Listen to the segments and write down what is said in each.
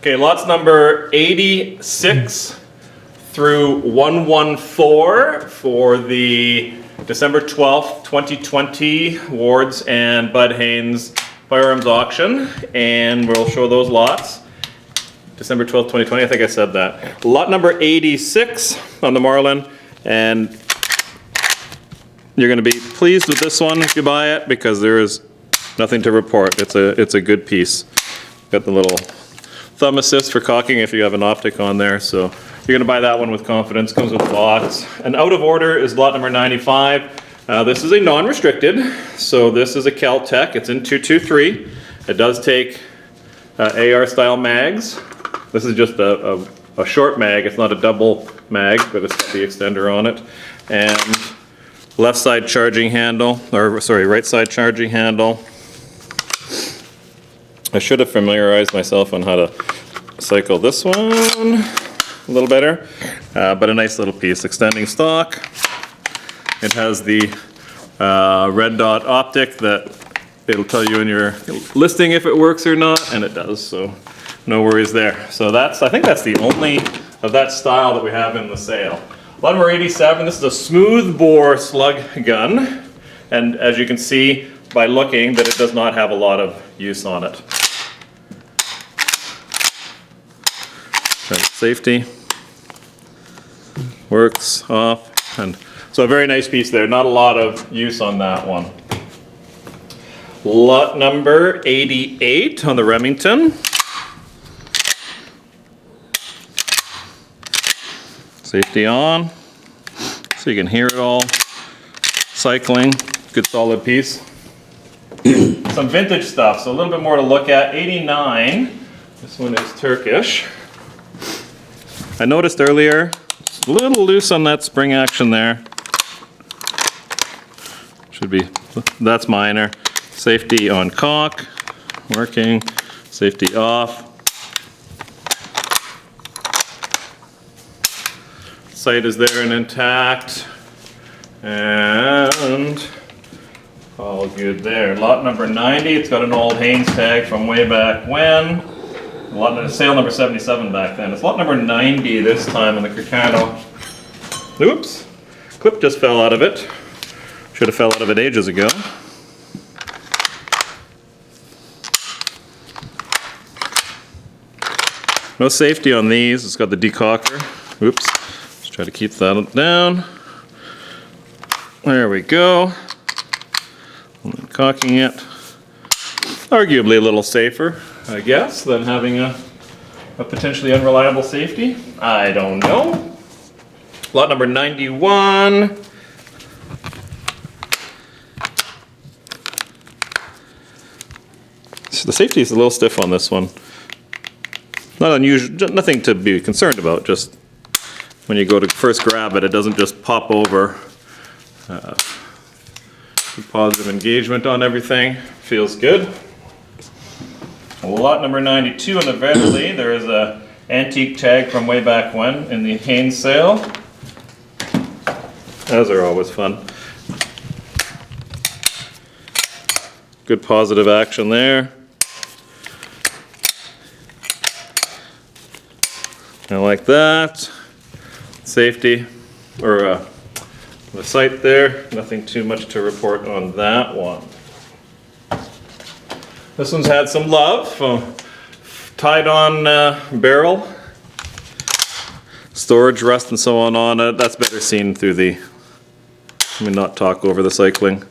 Okay, lots number 86 through 114 for the December 12th, 2020 Wards and Bud Haynes Firearms Auction, and we'll show those lots. December 12th, 2020, I think I said that. Lot number 86 on the Marlin, and you're going to be pleased with this one if you buy it because there is nothing to report. It's a good piece. Got the little thumb assist for cocking if you have an optic on there, so you're going to buy that one with confidence. Comes with a box. And out of order is lot number 95. This is a non-restricted, so this is a Cal-Tech. It's in 223. It does take AR style mags. This is just a short mag. It's not a double mag, but it's got the extender on it. And left side charging handle, or sorry, right side charging handle. I should have familiarized myself on how to cycle this one a little better, but a nice little piece. Extending stock. It has the red dot optic that it'll tell you in your listing if it works or not, and it does, so no worries there. So I think that's the only of that style that we have in the sale. Lot number 87, this is a smooth bore slug gun, and as you can see by looking that it does not have a lot of use on it. Safety works off, and so a very nice piece there. Not a lot of use on that one. Lot number 88 on the Remington. Safety on, so you can hear it all cycling. Good solid piece. Some vintage stuff, so a little bit more to look at. 89. This one is Turkish. I noticed earlier, it's a little loose on that spring action there. Should be, that's minor. Safety on cock, working. Safety off. Sight is there and intact. And all good there. Lot number 90, it's got an old Haynes tag from way back when. Sale number 77 back then. It's lot number 90 this time in the Kirkano. Oops, clip just fell out of it. Should have fell out of it ages ago. No safety on these. It's got the decocker. Oops, let's try to keep that down. There we go. Cocking it. Arguably a little safer, I guess, than having a potentially unreliable safety. I don't know. Lot number 91. So the safety is a little stiff on this one. Not unusual, nothing to be concerned about, just when you go to first grab it, it doesn't just pop over. Positive engagement on everything, feels good. Lot number 92 in the Beverly, there is a antique tag from way back when in the Haynes sale. Those are always fun. Good positive action there. I like that. Safety, or the sight there, nothing too much to report on that one. This one's had some love. Tied on barrel, storage rust and so on it. That's better seen through the, let me not talk over the cycling.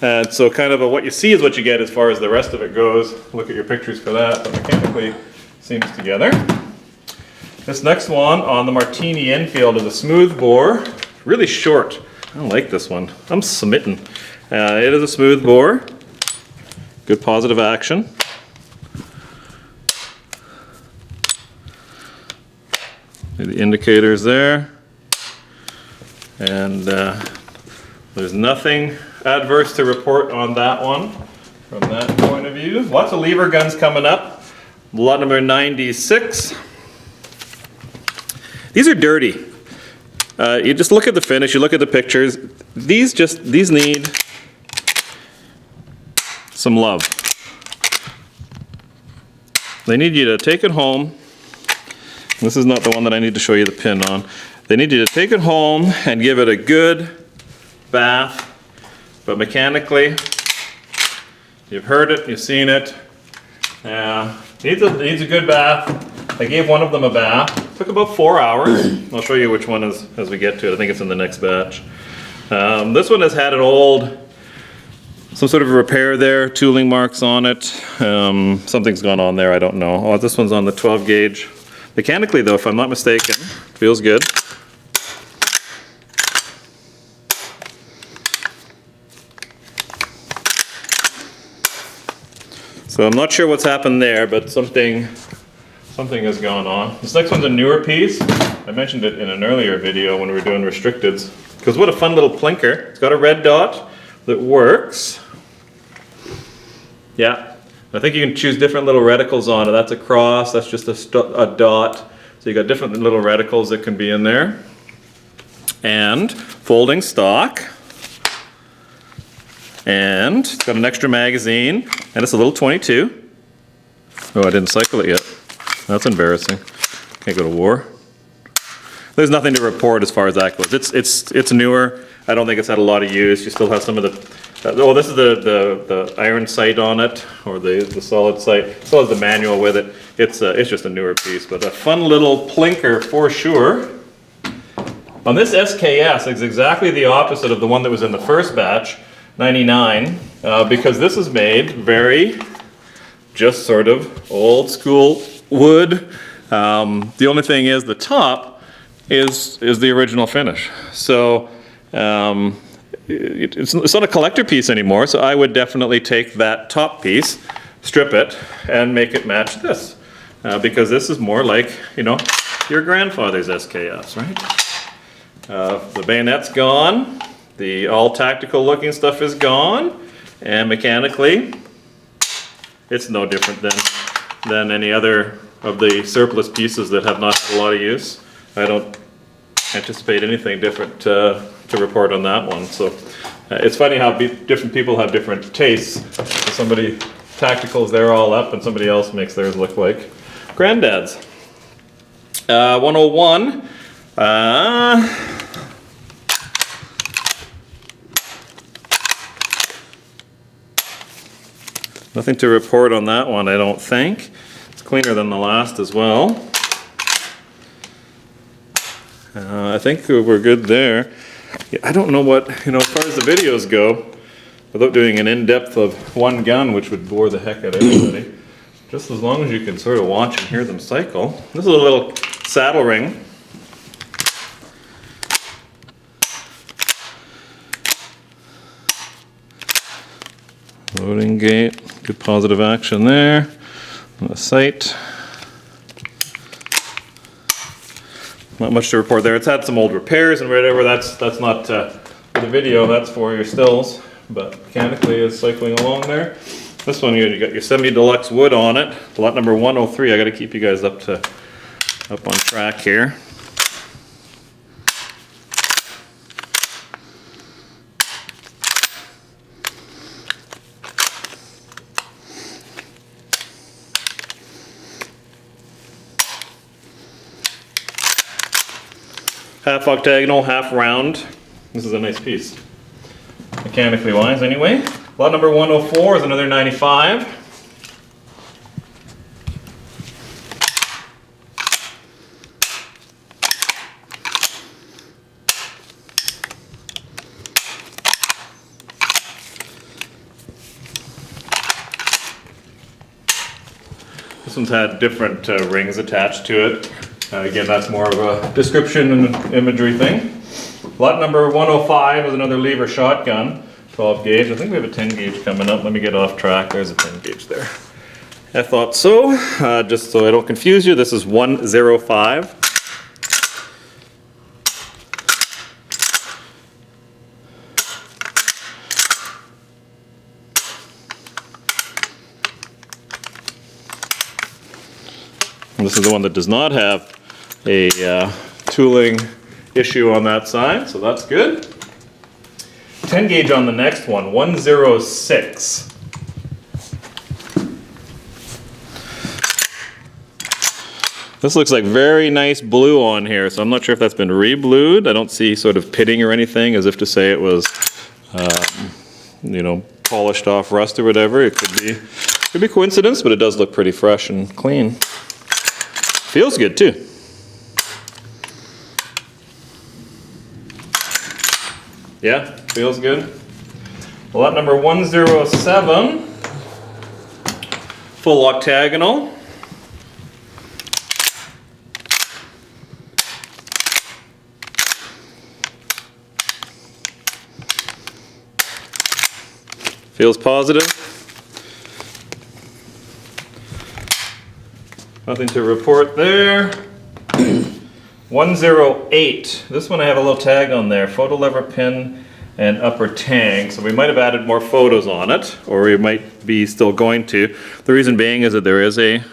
And so kind of what you see is what you get as far as the rest of it goes. Look at your pictures for that, but mechanically seems together. This next one on the Martini Enfield is a smooth bore, really short. I don't like this one. I'm smitten. It is a smooth bore, good positive action. The indicators there, and there's nothing adverse to report on that one from that point of view. Lots of lever guns coming up. Lot number 96. These are dirty. You just look at the finish, you look at the pictures. These need some love. They need you to take it home. This is not the one that I need to show you the pin on. They need you to take it home and give it a good bath. But mechanically, you've heard it, you've seen it. Needs a good bath. I gave one of them a bath. Took about 4 hours. I'll show you which one as we get to it. I think it's in the next batch. This one has had some sort of a repair there, tooling marks on it. Something's gone on there, I don't know. Oh, this one's on the 12 gauge. Mechanically though, if I'm not mistaken, feels good. So I'm not sure what's happened there, but something has gone on. This next one's a newer piece. I mentioned it in an earlier video when we were doing restricteds. Because what a fun little plinker. It's got a red dot that works. Yeah, I think you can choose different little reticles on it. That's a cross, that's just a dot. So you got different little reticles that can be in there. And folding stock. And it's got an extra magazine. And it's a little 22. Oh, I didn't cycle it yet. That's embarrassing. Can't go to war. There's nothing to report as far as that goes. It's newer. I don't think it's had a lot of use. You still have some of the, oh, this is the iron sight on it, or the solid sight. It still has the manual with it. It's just a newer piece, but a fun little plinker for sure. On this SKS, it's exactly the opposite of the one that was in the first batch, 99, because this is made very just sort of old school wood. The only thing is the top is the original finish. So it's not a collector piece anymore, so I would definitely take that top piece, strip it, and make it match this. Because this is more like, you know, your grandfather's SKS, right? The bayonet's gone, the all tactical looking stuff is gone, and mechanically, it's no different than any other of the surplus pieces that have not had a lot of use. I don't anticipate anything different to report on that one. So it's funny how different people have different tastes. So somebody tacticals, they're all up, and somebody else makes theirs look like granddad's. 101. Nothing to report on that one, I don't think. It's cleaner than the last as well. I think we're good there. Yeah, I don't know what, you know, as far as the videos go, without doing an in-depth of one gun, which would bore the heck out of everybody, just as long as you can sort of watch and hear them cycle. This is a little saddle ring. Loading gate, good positive action there. On the sight. Not much to report there. It's had some old repairs and whatever. That's not for the video, that's for your stills. But mechanically it's cycling along there. This one you got your semi-deluxe wood on it. Lot number 103. I got to keep you guys up on track here. Half octagonal, half round. This is a nice piece, mechanically wise anyway. Lot number 104 is another 95. This one's had different rings attached to it. Again, that's more of a description and imagery thing. Lot number 105 is another lever shotgun, 12 gauge. I think we have a 10 gauge coming up. Let me get off track. There's a 10 gauge there. I thought so. Just so I don't confuse you, this is 105. And this is the one that does not have a tooling issue on that side, so that's good. 10 gauge on the next one, 106. This looks like very nice blue on here, so I'm not sure if that's been re-blued. I don't see sort of pitting or anything, as if to say it was, you know, polished off rust or whatever. It could be coincidence, but it does look pretty fresh and clean. Feels good too. Yeah, feels good. Lot number 107, full octagonal. Feels positive. Nothing to report there. 108. This one I have a little tag on there. Photo lever pin and upper tang. So we might have added more photos on it, or we might be still going to. The reason being is that there is a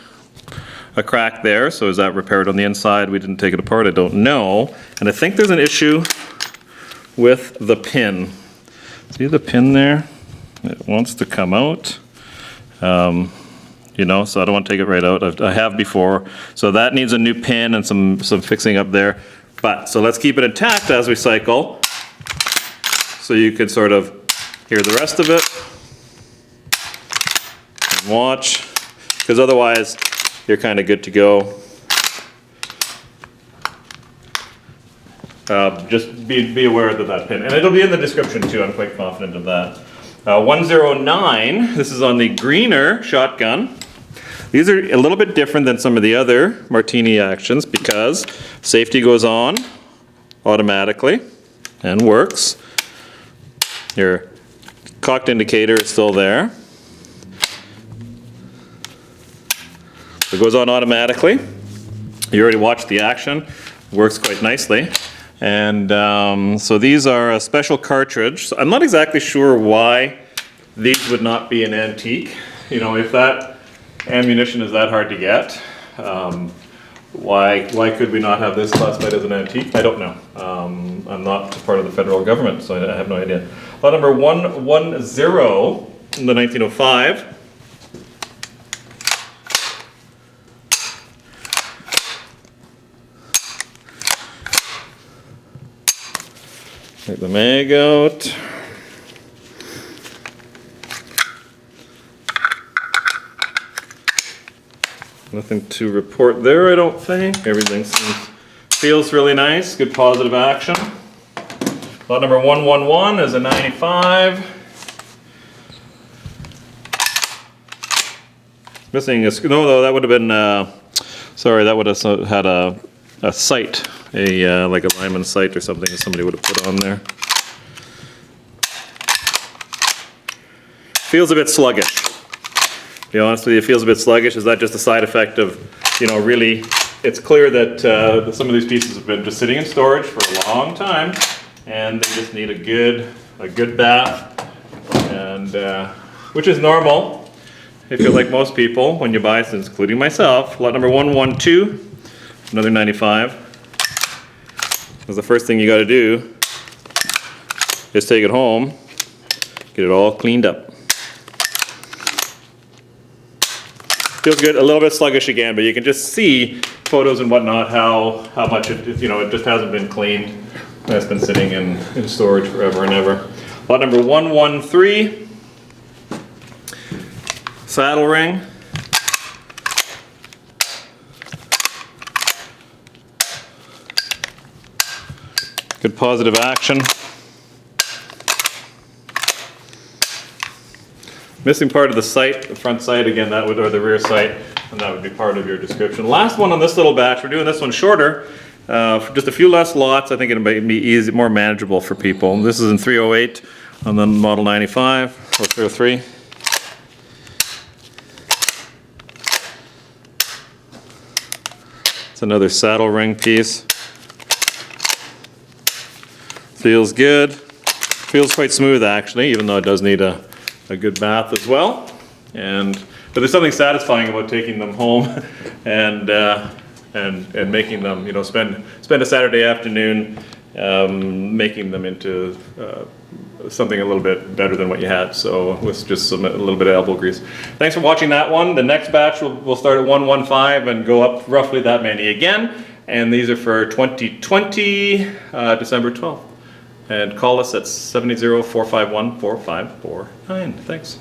crack there. So is that repaired on the inside? We didn't take it apart. I don't know. And I think there's an issue with the pin. See the pin there? It wants to come out, you know, so I don't want to take it right out. I have before, so that needs a new pin and some fixing up there. But, so let's keep it intact as we cycle, so you can sort of hear the rest of it and watch, because otherwise you're kind of good to go. Just be aware of that pin, and it'll be in the description too. I'm quite confident of that. 109, this is on the greener shotgun. These are a little bit different than some of the other Martini actions because safety goes on automatically and works. Your cocked indicator is still there. It goes on automatically. You already watched the action, works quite nicely. And so these are a special cartridge. So I'm not exactly sure why these would not be an antique. You know, if that ammunition is that hard to get, why could we not have this classified as an antique? I don't know. I'm not part of the federal government, so I have no idea. Lot number 110 in the 1905. Take the mag out. Nothing to report there, I don't think. Everything feels really nice. Good positive action. Lot number 111 is a 95. Missing a, no, though, that would have been, sorry, that would have had a sight, like a lineman sight or something that somebody would have put on there. Feels a bit sluggish. To be honest with you, it feels a bit sluggish. Is that just a side effect of, you know, really, it's clear that some of these pieces have been just sitting in storage for a long time, and they just need a good bath, and which is normal if you're like most people when you buy, including myself. Lot number 112, another 95. Because the first thing you got to do is take it home, get it all cleaned up. Feels good, a little bit sluggish again, but you can just see photos and whatnot how much it, you know, it just hasn't been cleaned. It's been sitting in storage forever and ever. Lot number 113, saddle ring. Good positive action. Missing part of the sight, the front sight again, that would, or the rear sight, and that would be part of your description. Last one on this little batch, we're doing this one shorter, for just a few less lots. I think it might be easy, more manageable for people. This is in 308 on the model 95, or 303. It's another saddle ring piece. Feels good. Feels quite smooth actually, even though it does need a good bath as well. But there's something satisfying about taking them home and and making them, you know, spend a Saturday afternoon making them into something a little bit better than what you had. So with just a little bit of elbow grease. Thanks for watching that one. The next batch will start at 115 and go up roughly that many again. And these are for 2020, December 12th. And call us at 780-451-4549. Thanks.